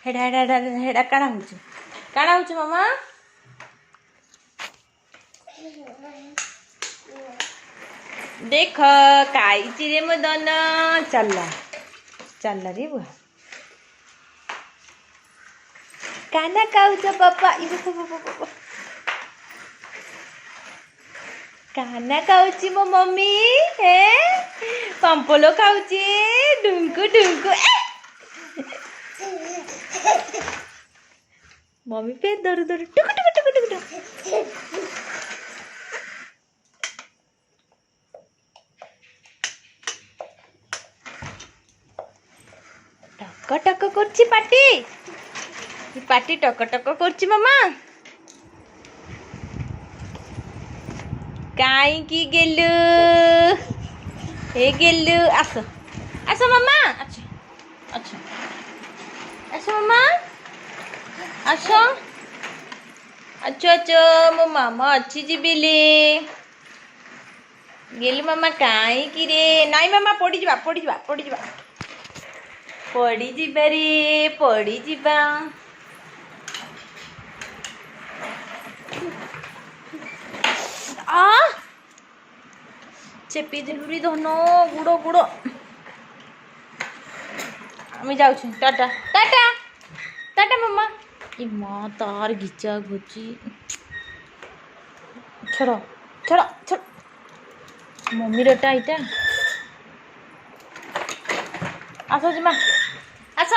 हेडा हेडा हेडा हेडा काଣା होची मामा देख काईची रे मदन चलला चलला रे बुआ काना खाऊच पप्पा काना खाऊची मो मम्मी हे पंपलो खाऊची डुंकू डुंकू मम्मी पे दर दर टुक टुक टुक टुक टुक टक टक करची पाटी पाटी टक टक करची मामा काई की गेलू हे गेलू आस आस मामा अच्छा अच्छा अच्छा मामा अच्छा अच्छा अच्छा मो मामा अच्छी जीबिले गेलु मामा काई की रे नाई मामा पड़ी जीवा पड़ी जीवा पड़ी जीवा पड़ी जीवा रे पड़ी जीवा आ चेपी देलु रे धन गुड़ गुड़ आमी जाउछु टाटा टाटा टाटा मामा ई माँ तार घिचा घुची छोड़ छोड़ छोड़ मम्मी रटा इटा आस जिमा आस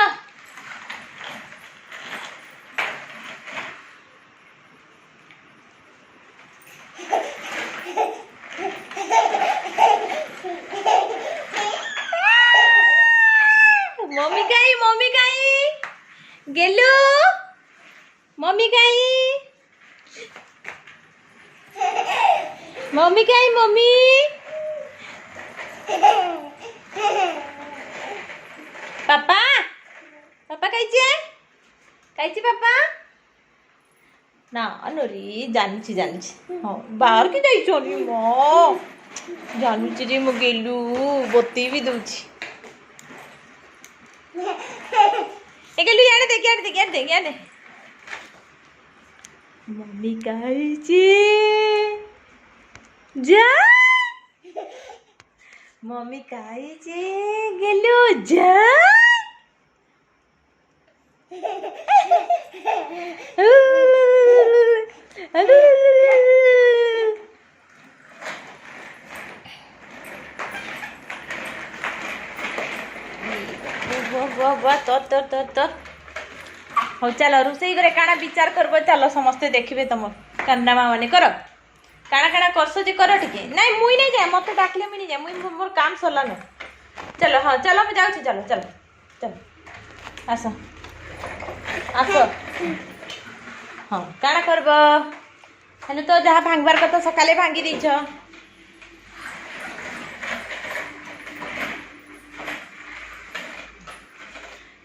मम्मी काई गेलु मम्मी काई मम्मी काई मम्मी पापा पापा काईचे पापा ना अनोरी जानची जानची हाँ बाहर की जाई चोरी मो जानची रे मो गेलु बत्ती भी दूची ए गेलु याने देख याने देख याने देख याने मम्मी काईचे जा मम्मी काईचे गेलु जा तो हो चलो रोसई करे काना विचार करब चलो समस्ते देखिए तुम कान्ना माँ मैंने कर काना काना करस जे कर टिके नहीं मुई नहीं जाए मत डाकले मुई नहीं जाए मुई मोर काम सरला न चलो हाँ चलो मैं जाऊँ चलो चलो चलो आस आस हाँ काना करब हेले तो जहाँ भांगबार कथा सकाले भांगी देछ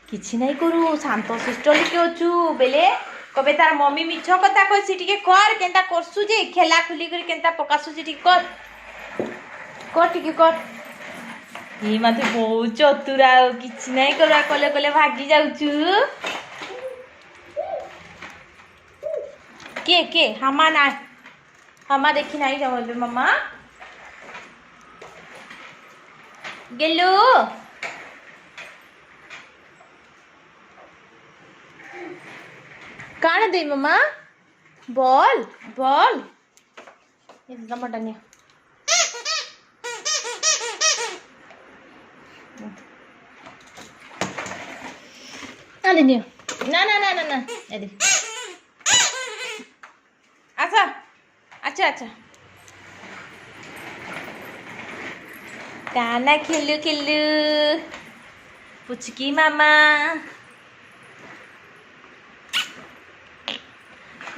किछि नहीं करू शांत शिष्ट लिखे अच्छु बेले कबे तार मम्मी मिछ कथा कहसी टिके कर केनता करसु जे खेला खुली कर केनता पकासु जे टिके कर टिके कर ई माथे बहुत चतुरा किछि नहीं करा कले कले भागी जाउछु के हमा ना हमा देखी नहीं जाओ मम्मा गेलु कान दे मम्मा बॉल बॉल ये टमाटर नहीं ना दे ना ना ना ना ना ये दे अच्छा अच्छा अच्छा काना खेलु खेलु पुचकी मामा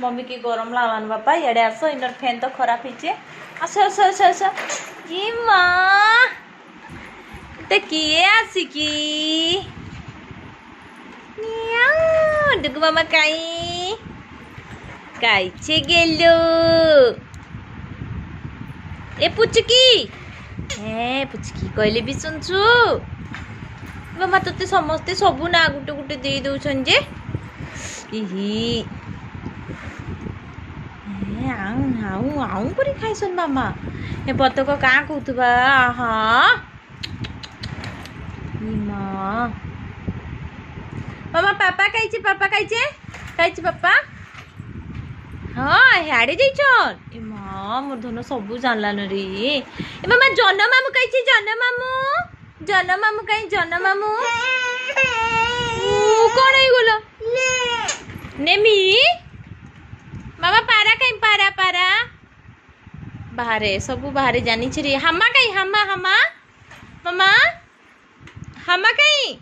मम्मी की गरम लागलान बापा इे आस इनर फैन तो खराब होचे आस आस आस आस ये माँ तो किए आसिकी डुगु मामा काई काईचे गेलो ए पुचकी हे पुचकी कहले भी सुनछु मामा तोते समस्ते सबू ना गुटे गुटे दे दौन जे इही आऊ आऊ आऊ कर खाइसन मामा ए बतक का कहतुबा हाँ मामा पापा खाइछे पापा हाँ हाड़े जाइछन ए माँ मोर धन सबू जानलान रे ए मामा जन मामू खाइछे जन मामू कहीं जन मामू कौन है गोला नेमी मामा पारा कहीं पारा बाहरे सबू बाहरे जानी रे हामा कहीं हामा मामा हामा कहीं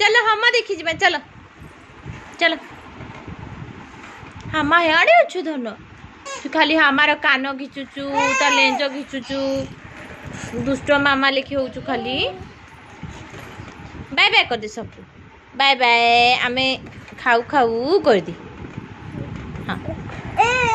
चलो हामा देखी जी चलो चलो हामा हेड़े अच्छु धन तू खाली हामार कान घिचुचु ता लेंज घिचुचु दुष्ट मामा लेखी होचु खाली बाय बाय कर दे सब बाय बाय आमे खाऊ कर दी हाँ